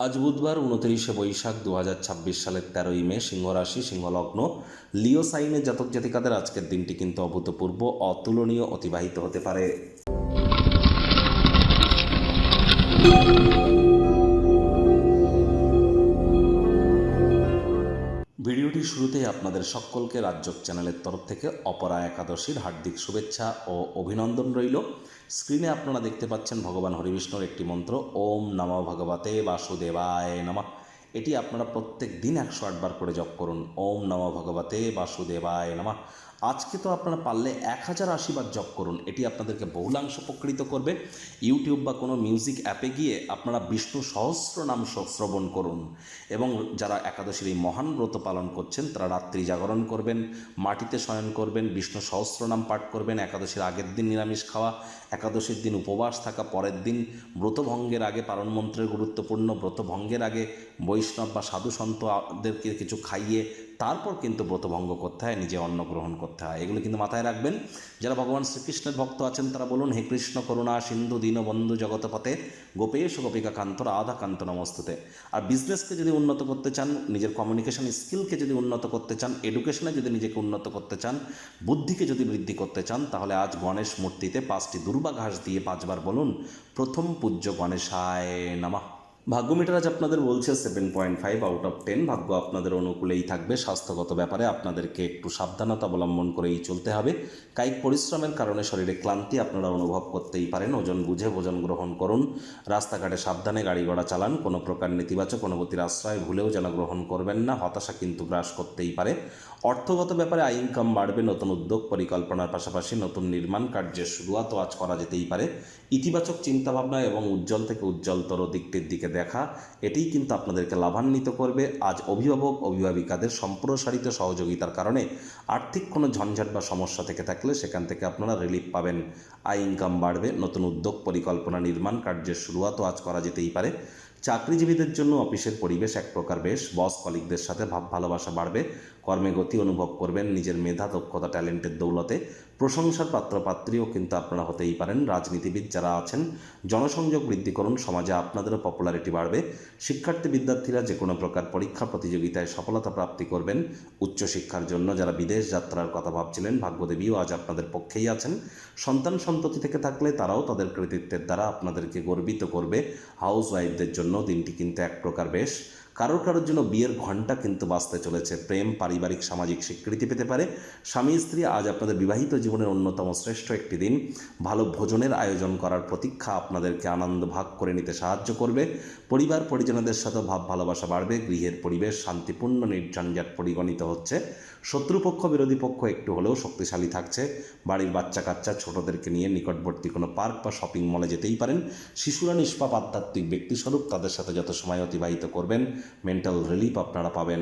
আজ বুধবার 29শে বৈশাখ 2026 সালের 13ই মে, সিংহ রাশি, সিংহ লগ্ন, লিও সাইনের জাতক জাতিকাদের আজকের দিনটি কিন্তু অভূতপূর্ব, অতুলনীয় অতিবাহিত হতে পারে। ভিডিওটির শুরুতেই আপনাদের সকলকে রাজযোগ চ্যানেলের তরফ থেকে অপরা একাদশীর হার্দিক শুভেচ্ছা ও অভিনন্দন রইল। স্ক্রিনে আপনারা দেখতে পাচ্ছেন ভগবান হরিবিষ্ণুর একটি মন্ত্র, ওম নমো ভগবতে বাসুদেবায় নমঃ। এটি আপনারা প্রত্যেক দিন 108 বার করে জপ করুন। ওম নমো ভগবতে বাসুদেবায় নমঃ। আজকে তো আপনারা পারলে 1080 বার জপ করুন। এটি আপনাদেরকে বহুলাংশ উপকৃত করবে। ইউটিউব বা কোনো মিউজিক অ্যাপে গিয়ে আপনারা বিষ্ণু সহস্র নাম শ্রবণ করুন এবং যারা একাদশীর এই মহান ব্রত পালন করছেন তারা রাত্রি জাগরণ করবেন, মাটিতে শয়ন করবেন, বিষ্ণু সহস্র নাম পাঠ করবেন। একাদশীর আগের দিন নিরামিষ খাওয়া, একাদশীর দিন উপবাস থাকা, পরের দিন ব্রতভঙ্গের আগে পারণ মন্ত্রের গুরুত্বপূর্ণ, ব্রতভঙ্গের আগে বৈষ্ণব বা সাধু সন্তদেরকে কিছু খাইয়ে তারপর কিন্তু ব্রতভঙ্গ করতে হয়, নিজে অন্ন গ্রহণ করতে হয়। এগুলো কিন্তু মাথায় রাখবেন। যারা ভগবান শ্রীকৃষ্ণের ভক্ত আছেন তারা বলুন, হে কৃষ্ণ করুণা সিন্ধু দীনবন্ধু জগৎপতে গোপেশ গোপিকা কান্ত রাধা কান্ত নমস্তুতে। আর বিজনেসকে যদি উন্নত করতে চান, নিজের কমিউনিকেশন স্কিলকে যদি উন্নত করতে চান, এডুকেশনে যদি নিজেকে উন্নত করতে চান, বুদ্ধিকে যদি বৃদ্ধি করতে চান, তাহলে আজ গণেশ মূর্তিতে 5টি দুর্বা ঘাস দিয়ে 5 বার বলুন, প্রথম পূজ্য গণেশায় নমঃ। ভাগ্য মিটার আজ আপনাদের বলছে 7.5 আউট অফ 10। ভাগ্য আপনাদের অনুকূলেই থাকবে। স্বাস্থ্যগত ব্যাপারে আপনাদেরকে একটু সাবধানতা অবলম্বন করেই চলতে হবে। কায়িক পরিশ্রমের কারণে শরীরে ক্লান্তি আপনারা অনুভব করতেই পারেন। ওজন বুঝে ভোজন গ্রহণ করুন। রাস্তাঘাটে সাবধানে গাড়ি ঘোড়া চালান। কোনো প্রকার নেতিবাচক অনুভূতির আশ্রয় ভুলেও যেন গ্রহণ করবেন না। হতাশা কিন্তু গ্রাস করতেই পারে। অর্থগত ব্যাপারে আয় ইনকাম বাড়বে। নতুন উদ্যোগ পরিকল্পনার পাশাপাশি নতুন নির্মাণ কার্যের শুরুয়াতও আজ করা যেতেই পারে। ইতিবাচক চিন্তাভাবনা এবং উজ্জ্বল থেকে উজ্জ্বলতর দিকটির দিকে দেখা, এটিই কিন্তু আপনাদেরকে লাভান্বিত করবে। আজ অভিভাবক অভিভাবিকাদের সম্প্রসারিত সহযোগিতার কারণে আর্থিক কোনো ঝঞ্ঝাট বা সমস্যা থেকে থাকলে সেখান থেকে আপনারা রিলিফ পাবেন। আয় ইনকাম বাড়বে। নতুন উদ্যোগ পরিকল্পনা নির্মাণ কার্যের শুরুয়াতও আজ করা যেতেই পারে। চাকরিজীবীদের জন্য অফিসের পরিবেশ এক প্রকার বেশ। বস কলিগদের সাথে ভাব ভালোবাসা বাড়বে। কর্মে গতি অনুভব করবেন নিজের মেধা দক্ষতা ট্যালেন্টের দৌলতে। প্রশংসার পাত্রপাত্রীও কিন্তু আপনারা হতেই পারেন। রাজনীতিবিদ যারা আছেন জনসংযোগ বৃদ্ধি করুন, সমাজে আপনাদেরও পপুলারিটি বাড়বে। শিক্ষার্থী বিদ্যার্থীরা যে কোনো প্রকার পরীক্ষা প্রতিযোগিতায় সফলতা প্রাপ্তি করবেন। উচ্চশিক্ষার জন্য যারা বিদেশ যাত্রার কথা ভাবছিলেন, ভাগ্যদেবীও আজ আপনাদের পক্ষেই আছেন। সন্তান সন্ততি থেকে থাকলে তারাও তাদের কৃতিত্বের দ্বারা আপনাদেরকে গর্বিত করবে। হাউস ওয়াইফদের জন্য দিনটি কিন্তু এক প্রকার বেশ। কারোর জন্য বিয়ের ঘণ্টা কিন্তু বাজতে চলেছে। প্রেম, পারিবারিক সামাজিক স্বীকৃতি পেতে পারে। স্বামী স্ত্রী আজ আপনাদের বিবাহিত জীবনের অন্যতম শ্রেষ্ঠ একটি দিন। ভালো ভোজনের আয়োজন করার প্রতীক্ষা আপনাদেরকে আনন্দ ভাগ করে নিতে সাহায্য করবে। পরিবার পরিজনদের সাথে ভাব ভালোবাসা বাড়বে। গৃহের পরিবেশ শান্তিপূর্ণ নির্ঝঞ্ঝাট পরিগণিত হচ্ছে। শত্রুপক্ষ বিরোধী পক্ষ একটু হলেও শক্তিশালী থাকছে। বাড়ির বাচ্চা কাচ্চা ছোটদেরকে নিয়ে নিকটবর্তী কোনো পার্ক বা শপিং মলে যেতেই পারেন। শিশুরা নিষ্পাপ আধ্যাত্মিক ব্যক্তিস্বরূপ, তাদের সাথে যত সময় অতিবাহিত করবেন মেন্টাল রিলিফ আপনারা পাবেন।